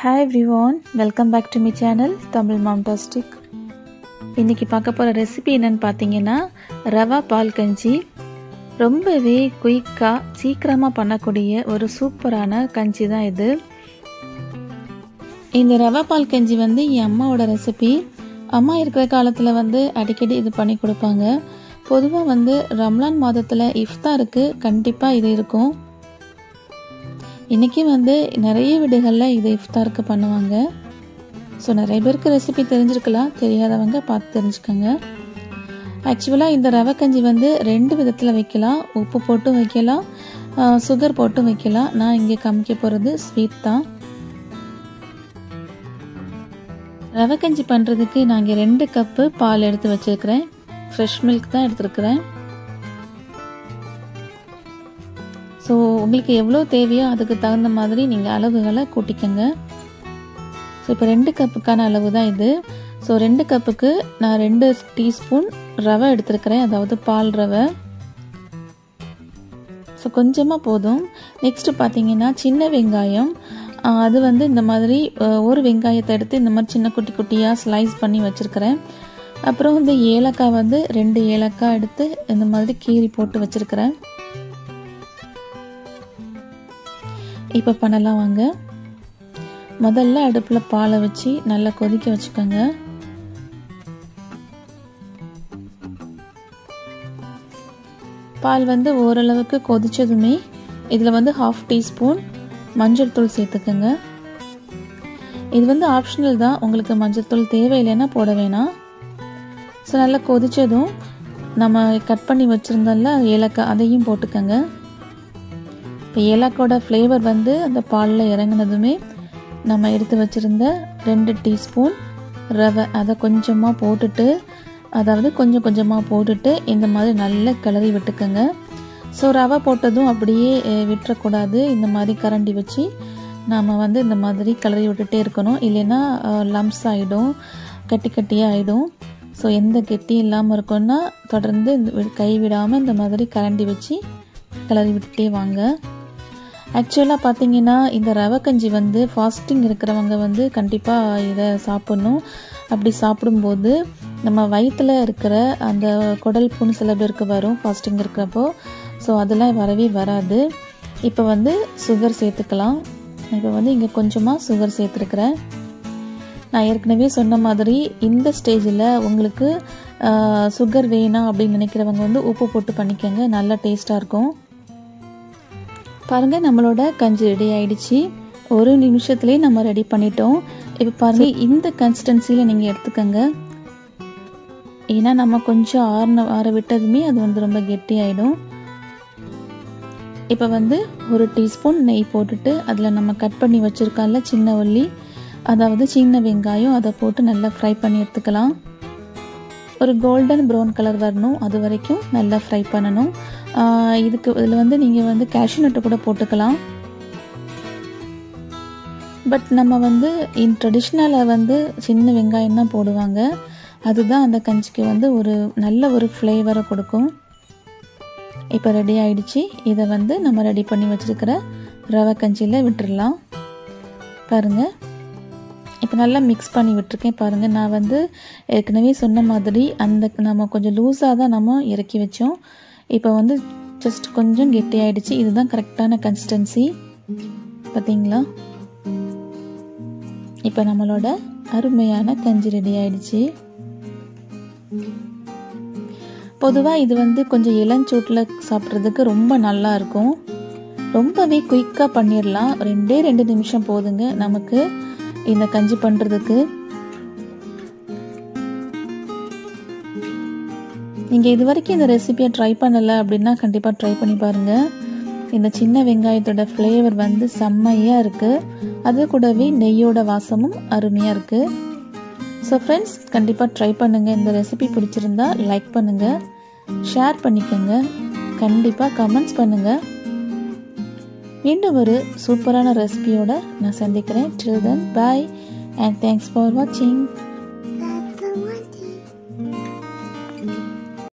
Hi everyone, welcome back to my channel Tamil Mom-tastic. இன்னைக்கு பார்க்க போற ரெசிபி என்னன்னு பாத்தீங்கன்னா ரவா பால் கஞ்சி. ரொம்பவே குயிக்கா சீக்கிரமா பண்ணக்கூடிய ஒரு சூப்பரான கஞ்சி தான் இது. இந்த ரவா பால் கஞ்சி வந்து என் அம்மாவோட ரெசிபி. அம்மா இருக்கிற காலத்துல வந்து அடிக்கடி இது பண்ணி கொடுப்பாங்க. பொதுவா வந்து ரம்லான் மாதத்துல இஃப்தாருக்கு கண்டிப்பா இது இருக்கும். இன்னைக்கு வந்து நிறைய வீடுகளில் இது இஃப்தாருக்கு பண்ணுவாங்க. ஸோ நிறைய பேருக்கு ரெசிபி தெரிஞ்சிருக்கலாம், தெரியாதவங்க பார்த்து தெரிஞ்சுக்கோங்க. ஆக்சுவலாக இந்த ரவை கஞ்சி வந்து ரெண்டு விதத்தில் வைக்கலாம். உப்பு போட்டும் வைக்கலாம், சுகர் போட்டும் வைக்கலாம். நான் இங்கே காமிக்க போகிறது ஸ்வீட் தான். ரவை கஞ்சி பண்ணுறதுக்கு நான் இங்கே 2 கப்பு பால் எடுத்து வச்சுருக்கிறேன். ஃப்ரெஷ் மில்க் தான் எடுத்துருக்கிறேன். ஸோ உங்களுக்கு எவ்வளோ தேவையோ அதுக்கு தகுந்த மாதிரி நீங்கள் அளவுகளை கூட்டிக்கங்க. ஸோ இப்போ 2 கப்புக்கான அளவு தான் இது. ஸோ 2 கப்புக்கு நான் 2 டீஸ்பூன் ரவை எடுத்துருக்கிறேன், அதாவது பால் ரவை. ஸோ கொஞ்சமாக போதும். நெக்ஸ்ட்டு பார்த்தீங்கன்னா சின்ன வெங்காயம், அது வந்து இந்த மாதிரி ஒரு வெங்காயத்தை எடுத்து இந்த மாதிரி சின்ன குட்டி குட்டியாக ஸ்லைஸ் பண்ணி வச்சுருக்கிறேன். அப்புறம் வந்து ஏலக்காய் வந்து 2 ஏலக்காய் எடுத்து இந்த மாதிரி கீறி போட்டு வச்சுருக்கிறேன். இப்போ பண்ணலாம் வாங்க. முதல்ல அடுப்பில் பாலை வச்சு நல்லா கொதிக்க வச்சுக்கோங்க. பால் வந்து ஓரளவுக்கு கொதிச்சதுமே இதில் வந்து 1/2 டீஸ்பூன் மஞ்சள் தூள் சேர்த்துக்கோங்க. இது வந்து ஆப்ஷனல் தான், உங்களுக்கு மஞ்சள் தூள் தேவையில்லைன்னா போட வேணாம். ஸோ நல்லா கொதிச்சதும் நம்ம கட் பண்ணி வச்சுருந்தோம்ல ஏலக்காய், அதையும் போட்டுக்கோங்க. இப்போ ஏலக்காயோட ஃப்ளேவர் வந்து அந்த பாலில் இறங்கினதுமே நம்ம எடுத்து வச்சுருந்த 2 டீஸ்பூன் ரவை அதை கொஞ்சமாக போட்டுட்டு, அதாவது கொஞ்சம் கொஞ்சமாக போட்டுட்டு இந்த மாதிரி நல்லா கிளறி விட்டுக்கோங்க. ஸோ ரவை போட்டதும் அப்படியே விட்டுறக்கூடாது. இந்த மாதிரி கரண்டி வச்சு நாம் வந்து இந்த மாதிரி கிளறி விட்டுட்டே இருக்கணும், இல்லைன்னா லம்ஸ் ஆகிடும், கட்டி கட்டியாக ஆகிடும். ஸோ எந்த கெட்டியும் இல்லாமல் இருக்குன்னா தொடர்ந்து கைவிடாமல் இந்த மாதிரி கரண்டி வச்சு கிளறி விட்டுட்டே வாங்க. ஆக்சுவலாக பார்த்தீங்கன்னா இந்த ரவை கஞ்சி வந்து ஃபாஸ்டிங் இருக்கிறவங்க வந்து கண்டிப்பாக இதை சாப்பிட்ணும். அப்படி சாப்பிடும்போது நம்ம வயிற்றில் இருக்கிற அந்த குடல் புண் சில பேருக்கு வரும் ஃபாஸ்டிங் இருக்கிறப்போ. ஸோ அதெல்லாம் வரவே வராது. இப்போ வந்து சுகர் சேர்த்துக்கலாம். இப்போ வந்து இங்கே கொஞ்சமாக சுகர் சேர்த்துருக்குறேன். நான் ஏற்கனவே சொன்ன மாதிரி இந்த ஸ்டேஜில் உங்களுக்கு சுகர் வேணாம் அப்படின்னு நினைக்கிறவங்க வந்து உப்பு போட்டு பண்ணிக்கோங்க, நல்லா டேஸ்ட்டாக இருக்கும். பாருங்கள், நம்மளோட கஞ்சி ரெடி ஆயிடுச்சு. 1 நிமிஷத்துலேயே நம்ம ரெடி பண்ணிட்டோம். இப்போ பாருங்கள், இந்த கன்சிஸ்டன்சியில் நீங்கள் எடுத்துக்கோங்க. ஏன்னா நம்ம கொஞ்சம் ஆற விட்டதுமே அது வந்து ரொம்ப கெட்டி ஆகிடும். இப்போ வந்து 1 டீஸ்பூன் நெய் போட்டுட்டு அதில் நம்ம கட் பண்ணி வச்சுருக்கோம்ல சின்ன உள்ளி, அதாவது சின்ன வெங்காயம், அதை போட்டு நல்லா ஃப்ரை பண்ணி எடுத்துக்கலாம். ஒரு கோல்டன் ப்ரௌன் கலர் வரணும், அது வரைக்கும் நல்லா ஃப்ரை பண்ணணும். இதில் வந்து நீங்கள் வந்து கேஷ்யூ நட்டு கூட போட்டுக்கலாம். பட் நம்ம வந்து ட்ரெடிஷ்னலாக வந்து சின்ன வெங்காயம் தான் போடுவாங்க. அதுதான் அந்த கஞ்சிக்கு வந்து ஒரு நல்ல ஒரு ஃப்ளேவரை கொடுக்கும். இப்போ ரெடி ஆயிடுச்சு. இதை வந்து நம்ம ரெடி பண்ணி வச்சுருக்கிற ரவை கஞ்சியில் விட்டுடலாம். பாருங்கள், இப்போ நல்லா மிக்ஸ் பண்ணி விட்டுருக்கேன். பாருங்கள், நான் வந்து ஏற்கனவே சொன்ன மாதிரி அந்த நம்ம கொஞ்சம் லூஸாக தான் நம்ம இறக்கி வச்சோம். இப்போ வந்து ஜஸ்ட் கொஞ்சம் கெட்டி ஆயிடுச்சு. இதுதான் கரெக்டான கன்சிஸ்டன்சி. பார்த்தீங்களா? இப்போ நம்மளோட அருமையான கஞ்சி ரெடி ஆயிடுச்சு. பொதுவாக இது வந்து கொஞ்சம் இளஞ்சூட்டில் சாப்பிட்றதுக்கு ரொம்ப நல்லா இருக்கும். ரொம்பவே குயிக்காக பண்ணிடலாம். 2 நிமிஷம் போதுங்க நமக்கு இந்த கஞ்சி பண்ணுறதுக்கு. நீங்கள் இது வரைக்கும் இந்த ரெசிபியை ட்ரை பண்ணலை அப்படின்னா கண்டிப்பாக ட்ரை பண்ணி பாருங்கள். இந்த சின்ன வெங்காயத்தோட ஃப்ளேவர் வந்து செம்மையாக இருக்குது. அது கூடவே நெய்யோட வாசமும் அருமையாக இருக்குது. ஸோ ஃப்ரெண்ட்ஸ், கண்டிப்பாக ட்ரை பண்ணுங்கள். இந்த ரெசிபி பிடிச்சிருந்தா லைக் பண்ணுங்கள், ஷேர் பண்ணிக்கோங்க, கண்டிப்பாக கமெண்ட்ஸ் பண்ணுங்கள். மீண்டும் ஒரு சூப்பரான ரெசிபியோட நான் சந்திக்கிறேன். Till then, bye and thanks for watching.